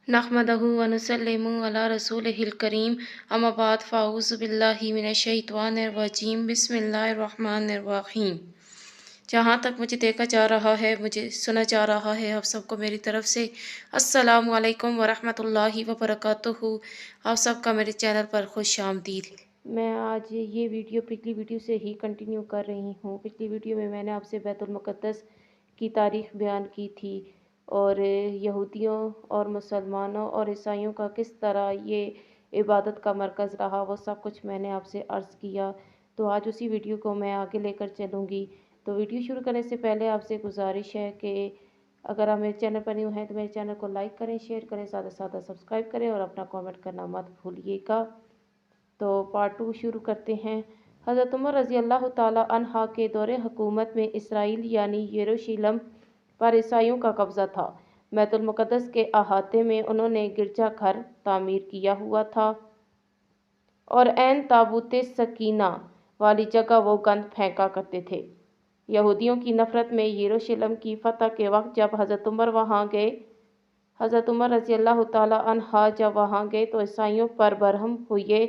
नहमदहु व नुसल्लिमु अला रसूलिहिल करीम अम्मा बाद फ़ाऊज़ु बिल्लाहि मिनश शैतानिर रजीम बिस्मिल्लाहिर्रहमानिर्रहीम। जहाँ तक मुझे देखा जा रहा है, मुझे सुना जा रहा है, आप सबको मेरी तरफ से अस्सलामु अलैकुम व रहमतुल्लाहि व बरकातुहू। आप सबका मेरे चैनल पर खुश आमदीद। मैं आज ये वीडियो पिछली वीडियो से ही कंटिन्यू कर रही हूँ। पिछली वीडियो में मैंने आपसे बैतुल मुक़द्दस की तारीख़ बयान की थी और यहूदियों और मुसलमानों और ईसाइयों का किस तरह ये इबादत का मरकज़ रहा, वो सब कुछ मैंने आपसे अर्ज़ किया। तो आज उसी वीडियो को मैं आगे लेकर चलूँगी। तो वीडियो शुरू करने से पहले आपसे गुजारिश है कि अगर आप मेरे चैनल पर न्यू हैं तो मेरे चैनल को लाइक करें, शेयर करें, ज़्यादा से ज़्यादा सब्सक्राइब करें और अपना कमेंट करना मत भूलिएगा। तो पार्ट 2 शुरू करते हैं। हज़रत उमर रज़ी अल्लाह ताला अन्हा के दौरे हुकूमत में इसराइल यानी यरूशलेम पर ईसाइयों का कब्ज़ा था। बैतुल मुक़द्दस के अहाते में उन्होंने गिरजा घर तामीर किया हुआ था और ऐन ताबूत सकीना वाली जगह वो गंद फेंका करते थे। यहूदियों की नफ़रत में यरूशलेम की फ़तह के वक्त जब हज़रत उमर रज़ी अल्लाह ताला अन्हा जब वहाँ गए तो ईसाइयों पर बरहम हुए।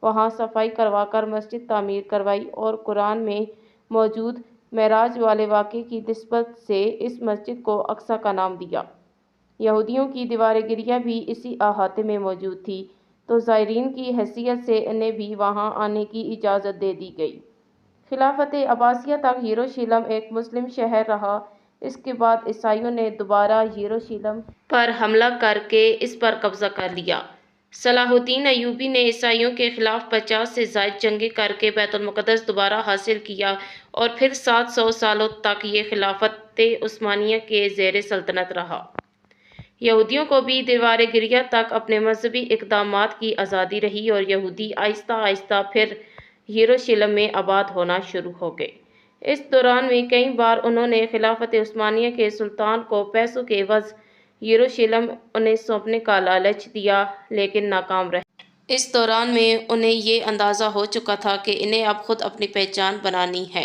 वहाँ सफाई करवाकर मस्जिद तामीर करवाई और कुरान में मौजूद मेराज वाले वाक़े की निस्बत से इस मस्जिद को अक्सा का नाम दिया। यहूदियों की दीवार गिरिया भी इसी अहाते में मौजूद थी, तो ज़ायरीन की हैसियत से इन्हें भी वहाँ आने की इजाज़त दे दी गई। खिलाफत अब्बासिया तक यरूशलेम एक मुस्लिम शहर रहा। इसके बाद ईसाइयों ने दोबारा यरूशलेम पर हमला करके इस पर कब्ज़ा कर लिया। सलाहुद्दीन अय्यूबी ने ईसाइयों के खिलाफ 50 से ज़ायद जंगें करके बैतुल मुक़द्दस दोबारा हासिल किया और फिर 700 सालों तक ये खिलाफत उस्मानिया के ज़ेर सल्तनत रहा। यहूदियों को भी दीवार गिरिया तक अपने मजहबी इक़दामात की आज़ादी रही और यहूदी आहिस्ता आहिस्ता फिर यरूशलेम में आबाद होना शुरू हो गए। इस दौरान में कई बार उन्होंने खिलाफत उस्मानिया के सुल्तान को पैसों के एवज़ यरूशलेम उन्हें सौंपने का लालच दिया, लेकिन नाकाम रहे। इस दौरान में उन्हें ये अंदाज़ा हो चुका था कि इन्हें अब खुद अपनी पहचान बनानी है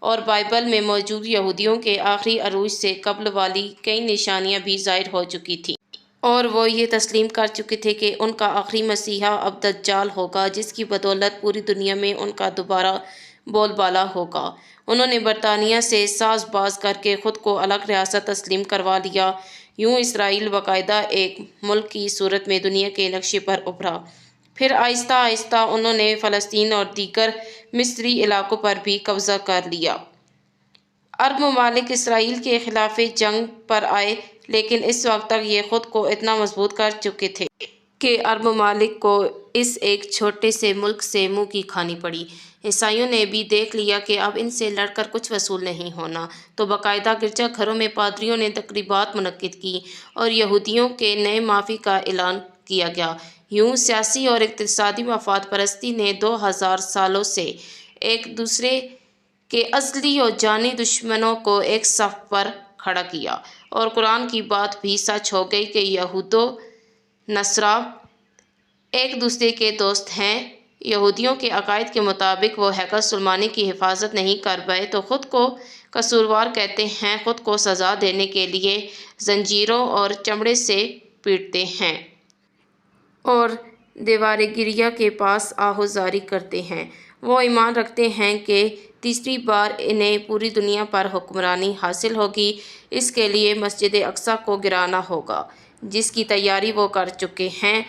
और बाइबल में मौजूद यहूदियों के आखिरी अरूज से कब्ल वाली कई निशानियां भी ज़ाहिर हो चुकी थी और वो ये तस्लीम कर चुके थे कि उनका आखिरी मसीहा अब दज्जाल होगा, जिसकी बदौलत पूरी दुनिया में उनका दोबारा बोलबाला होगा। उन्होंने बरतानिया से साज़बाज करके ख़ुद को अलग रियासत तस्लीम करवा लिया। यूँ इसराइल बाकायदा एक मुल्क की सूरत में दुनिया के नक्शे पर उभरा। फिर आहिस्ता आहिस्ता उन्होंने फ़लस्तीन और दीगर मिस्री इलाकों पर भी कब्ज़ा कर लिया। अरब ममालिक इसराइल के खिलाफ जंग पर आए, लेकिन इस वक्त तक ये ख़ुद को इतना मजबूत कर चुके थे कि अरब ममालिक को इस एक छोटे से मुल्क से मुंह की खानी पड़ी। ईसाइयों ने भी देख लिया कि अब इनसे लड़कर कुछ वसूल नहीं होना, तो बाकायदा गिरजा घरों में पादरियों ने तकरीबात मुनक्किद की और यहूदियों के नए माफ़ी का ऐलान किया गया। यूँ सियासी और इक़्तिसादी मफाद परस्ती ने 2000 सालों से एक दूसरे के असली और जानी दुश्मनों को एक सफ़ पर खड़ा किया और कुरान की बात भी सच हो गई कि यहूदो नसरा एक दूसरे के दोस्त हैं। यहूदियों के अकायद के मुताबिक वो हैकल सुलेमानी की हिफाजत नहीं कर पाए तो ख़ुद को कसूरवार कहते हैं, ख़ुद को सज़ा देने के लिए जंजीरों और चमड़े से पीटते हैं और दीवार गिरिया के पास आहुजारी करते हैं। वो ईमान रखते हैं कि तीसरी बार इन्हें पूरी दुनिया पर हुक्मरानी हासिल होगी। इसके लिए मस्जिद अक्सा को गिराना होगा, जिसकी तैयारी वो कर चुके हैं।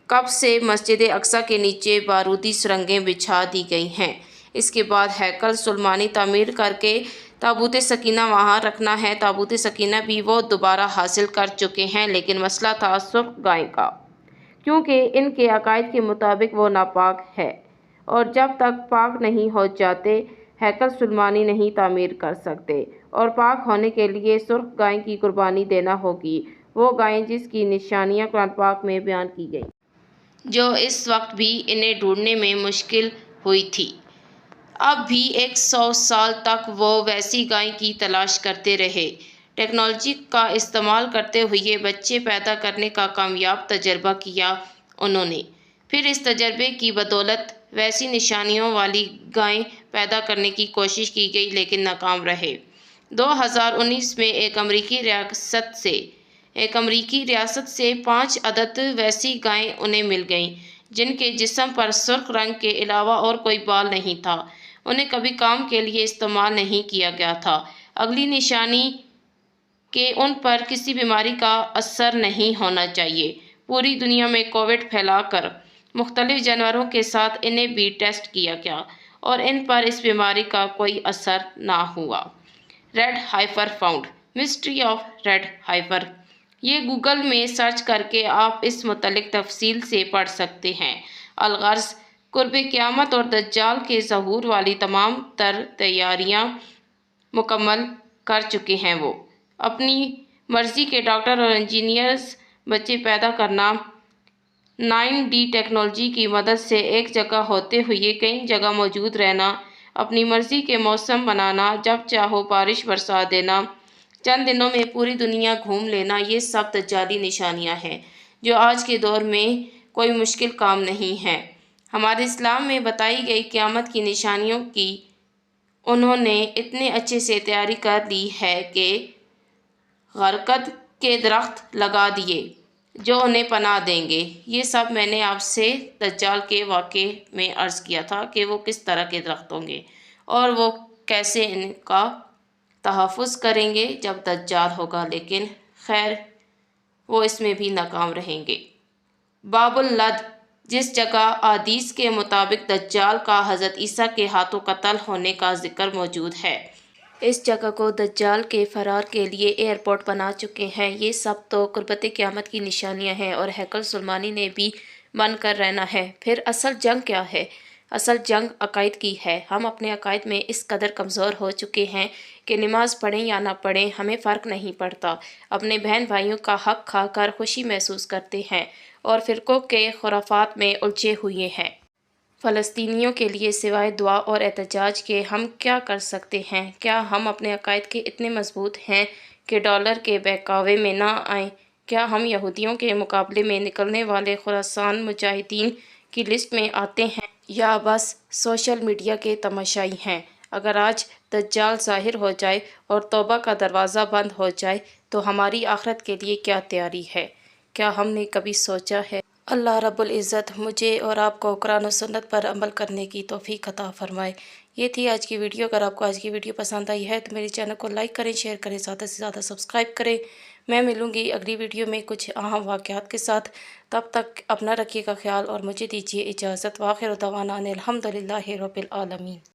कब से मस्जिद अक्सा के नीचे बारूदी सुरंगें बिछा दी गई हैं। इसके बाद हैकल सुलेमानी तामीर करके ताबूत सकीना वहाँ रखना है। ताबूत सकीना भी वो दोबारा हासिल कर चुके हैं, लेकिन मसला था सुर्ख गाय का, क्योंकि इनके अकायद के मुताबिक वो नापाक है और जब तक पाक नहीं हो जाते हैकल सुलेमानी नहीं तामीर कर सकते और पाक होने के लिए सुर्ख गाय की कुर्बानी देना होगी, वो गाय जिसकी निशानियाँ कुरान पाक में बयान की गई, जो इस वक्त भी इन्हें ढूंढने में मुश्किल हुई थी। अब भी 100 साल तक वो वैसी गाय की तलाश करते रहे। टेक्नोलॉजी का इस्तेमाल करते हुए बच्चे पैदा करने का कामयाब तजर्बा किया उन्होंने। फिर इस तजर्बे की बदौलत वैसी निशानियों वाली गाय पैदा करने की कोशिश की गई, लेकिन नाकाम रहे। 2019 में एक अमरीकी रियासत से ایک امریکی ریاست سے 5 عدد ویسی گائیں انہیں مل گئیں جن کے جسم پر سرخ رنگ کے علاوہ اور کوئی بال نہیں تھا۔ انہیں کبھی کام کے لیے استعمال نہیں کیا گیا تھا۔ اگلی نشانی کہ ان پر کسی بیماری کا اثر نہیں ہونا چاہیے۔ پوری دنیا میں کووڈ پھیلا کر مختلف جانوروں کے ساتھ انہیں بھی ٹیسٹ کیا گیا اور ان پر اس بیماری کا کوئی اثر نہ ہوا۔ Red heifer found, mystery of red heifer. یہ گوگل میں سرچ کر کے آپ اس متعلق تفصیل سے پڑھ سکتے ہیں۔ الغرض قرب قیامت اور دجال کے ظہور والی تمام تر تیاریاں مکمل کر چکے ہیں۔ وہ اپنی مرضی کے ڈاکٹر اور انجینئرز بچے پیدا کرنا، 9D ٹیکنالوجی کی مدد سے ایک جگہ ہوتے ہوئے کئی جگہ موجود رہنا، اپنی مرضی کے موسم بنانا، جب چاہو بارش برسا دینا، چند دنوں میں پوری دنیا گھوم لینا، یہ سب دجالی نشانیاں ہیں جو آج کے دور میں کوئی مشکل کام نہیں ہے۔ ہمارے اسلام میں بتائی گئی قیامت کی نشانیوں کی انہوں نے اتنے اچھے سے تیاری کر لی ہے کہ غرقد کے درخت لگا دیے جو انہیں پناہ دیں گے۔ یہ سب میں نے آپ سے دجال کے واقعے میں عرض کیا تھا کہ وہ کس طرح کے درخت ہوں گے اور وہ کیسے ان کا تحفظ کریں گے جب دجال ہوگا، لیکن خیر وہ اس میں بھی ناکام رہیں گے۔ باب اللد، جس جگہ احادیث کے مطابق دجال کا حضرت عیسیٰ کے ہاتھوں قتل ہونے کا ذکر موجود ہے۔ اس جگہ کو دجال کے فرار کے لیے ایئرپورٹ بنا چکے ہیں۔ یہ سب تو قربت قیامت کی نشانیاں ہیں اور ہیکل سلیمانی نے بھی بن کر رہنا ہے۔ پھر اصل جنگ کیا ہے؟ اصل جنگ عقائد کی ہے۔ ہم اپنے عقائد میں اس قدر کمزور ہو چکے ہیں کہ نماز پڑھیں یا نہ پڑھیں ہمیں فرق نہیں پڑتا، اپنے بہن بھائیوں کا حق کھا کر خوشی محسوس کرتے ہیں اور فرقوں کے خرافات میں الجھے ہوئے ہیں۔ فلسطینیوں کے لیے سوائے دعا اور احتجاج کے ہم کیا کر سکتے ہیں؟ کیا ہم اپنے عقائد کے اتنے مضبوط ہیں کہ ڈالر کے بہکاوے میں نہ آئیں؟ کیا ہم یہودیوں کے مقابلے میں نکلنے والے خراسان مجاہدین کی لسٹ میں آتے ہیں یا بس سوشل میڈیا کے تماشائی ہیں؟ اگر آج دجال ظاہر ہو جائے اور توبہ کا دروازہ بند ہو جائے تو ہماری آخرت کے لیے کیا تیاری ہے؟ کیا ہم نے کبھی سوچا ہے؟ اللہ رب العزت مجھے اور آپ کو قرآن و سنت پر عمل کرنے کی توفیق عطا فرمائے۔ یہ تھی آج کی ویڈیو۔ اگر آپ کو آج کی ویڈیو پسند آئی ہے تو میرے چینل کو لائک کریں، شیئر کریں، زیادہ سے زیادہ سبسکرائب کریں۔ میں ملوں گی اگلی ویڈیو میں کچھ اہم واقعات کے ساتھ۔ تب تک اپنا رکھیے گا خیال اور مجھے دیجیے اجازت۔ وآخر دعوانا ان الحمدللہ رب العالمین۔